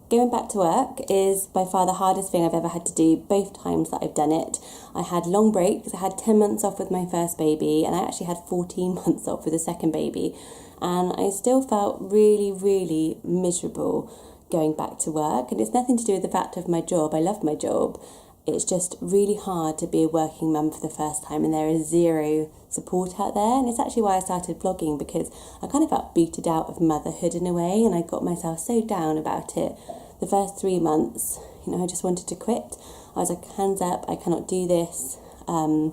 Going back to work is by far the hardest thing I've ever had to do, both times that I've done it. I had long breaks. I had 10 months off with my first baby, and I actually had 14 months off with the second baby. And I still felt really, really miserable going back to work. And it's nothing to do with the fact of my job. I love my job. It's just really hard to be a working mum for the first time, and there is zero support out there. And it's actually why I started vlogging, because I kind of felt booted out of motherhood in a way, and I got myself so down about it. The first 3 months, I just wanted to quit. I was like, hands up, I cannot do this. I'm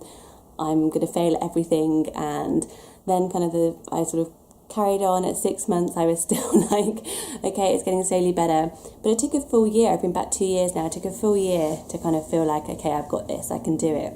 going to fail at everything. And then I sort of carried on. At 6 months, I was still like, okay, it's getting slowly better. But it took a full year. I've been back 2 years now. It took a full year to kind of feel like, okay, I've got this, I can do it.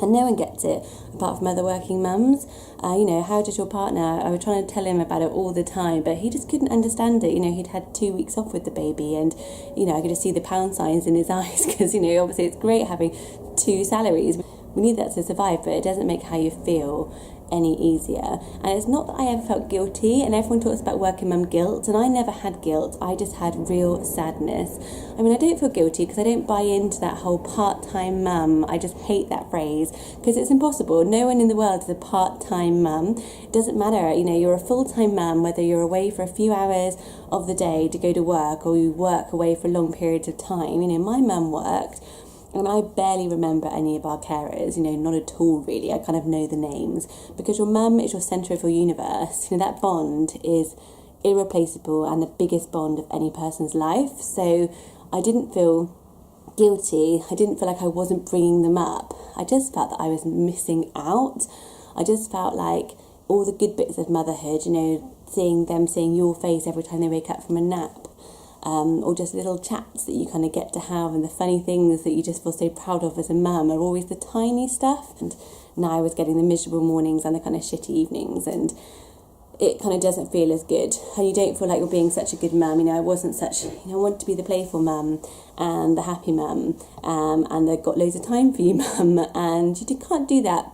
And no one gets it apart from other working mums. How does your partner? I was trying to tell him about it all the time, but he just couldn't understand it. He'd had 2 weeks off with the baby, and, I could just see the pound signs in his eyes because, obviously it's great having 2 salaries. We need that to survive, but it doesn't make how you feel any easier. And it's not that I ever felt guilty, and everyone talks about working mum guilt, and I never had guilt. I just had real sadness. I don't feel guilty because I don't buy into that whole part-time mum. I just hate that phrase because it's impossible. No one in the world is a part-time mum. It doesn't matter, you're a full-time mum, whether you're away for a few hours of the day to go to work or you work away for long periods of time. My mum worked, and I barely remember any of our carers, not at all really. I kind of know the names because your mum is your centre of your universe. That bond is irreplaceable and the biggest bond of any person's life. So I didn't feel guilty. I didn't feel like I wasn't bringing them up. I just felt that I was missing out. I just felt like all the good bits of motherhood, seeing your face every time they wake up from a nap. Or just little chats that you kind of get to have, and the funny things that you just feel so proud of as a mum are always the tiny stuff. And now I was getting the miserable mornings and the kind of shitty evenings, and it kind of doesn't feel as good. And you don't feel like you're being such a good mum. I wasn't such, I wanted to be the playful mum and the happy mum, and I got loads of time for you mum, and you can't do that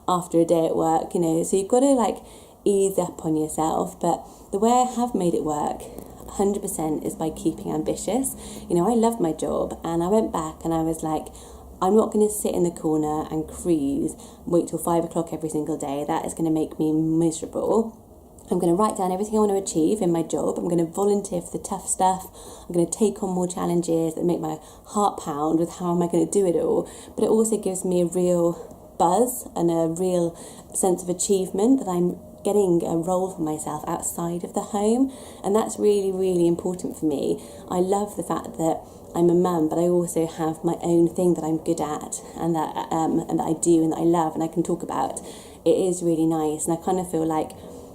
after a day at work, so you've got to ease up on yourself. But the way I have made it work 100% is by keeping ambitious. I love my job, and I went back and I was like, I'm not going to sit in the corner and cruise, wait till 5 o'clock every single day. That is going to make me miserable. I'm going to write down everything I want to achieve in my job. I'm going to volunteer for the tough stuff. I'm going to take on more challenges that make my heart pound with how am I going to do it all. But it also gives me a real buzz and a real sense of achievement that I'm getting a role for myself outside of the home, and that's really, really important for me. I love the fact that I'm a mum, but I also have my own thing that I'm good at, and that I do and that I love and I can talk about. It is really nice, and I kind of feel like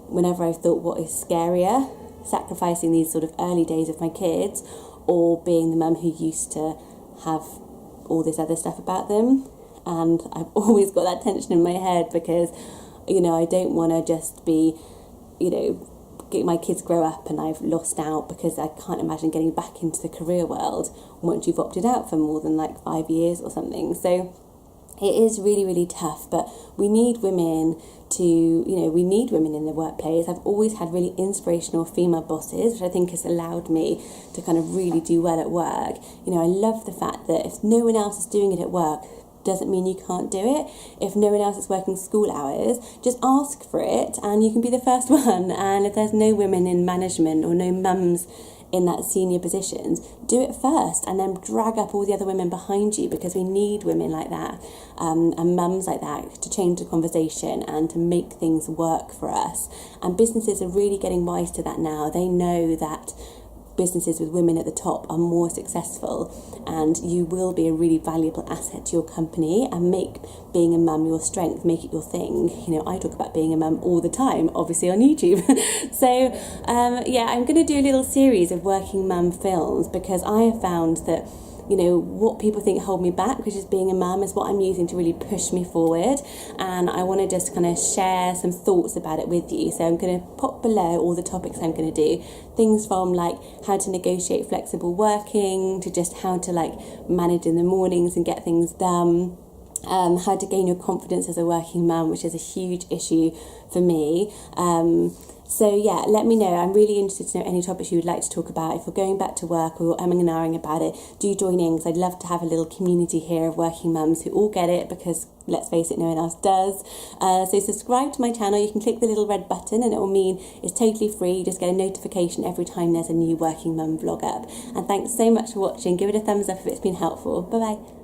whenever I've thought what is scarier, sacrificing these sort of early days of my kids, or being the mum who used to have all this other stuff about them. And I've always got that tension in my head because I don't want to just be, get my kids grow up and I've lost out, because I can't imagine getting back into the career world once you've opted out for more than 5 years or something. So it is really, really tough, but we need women we need women in the workplace. I've always had really inspirational female bosses, which I think has allowed me to kind of really do well at work. I love the fact that if no one else is doing it at work, doesn't mean you can't do it. If no one else is working school hours, just ask for it and you can be the first one. And if there's no women in management or no mums in that senior positions, do it first and then drag up all the other women behind you, because we need women like that and mums like that to change the conversation and to make things work for us. And businesses are really getting wise to that now. They know that businesses with women at the top are more successful, and you will be a really valuable asset to your company and make being a mum your strength, make it your thing. I talk about being a mum all the time, obviously on YouTube. So I'm going to do a little series of working mum films, because I have found that what people think hold me back, which is being a mum, is what I'm using to really push me forward. And I want to just kind of share some thoughts about it with you. So I'm going to pop below all the topics I'm going to do. Things from how to negotiate flexible working to just how to manage in the mornings and get things done. How to gain your confidence as a working mum, which is a huge issue for me. So yeah, let me know. I'm really interested to know any topics you would like to talk about. If you're going back to work or you're umming and ahhing about it, do join in, because I'd love to have a little community here of working mums who all get it, because let's face it, no one else does. So subscribe to my channel. You can click the little red button and it will mean it's totally free. You just get a notification every time there's a new working mum vlog up. And thanks so much for watching. Give it a thumbs up if it's been helpful. Bye bye.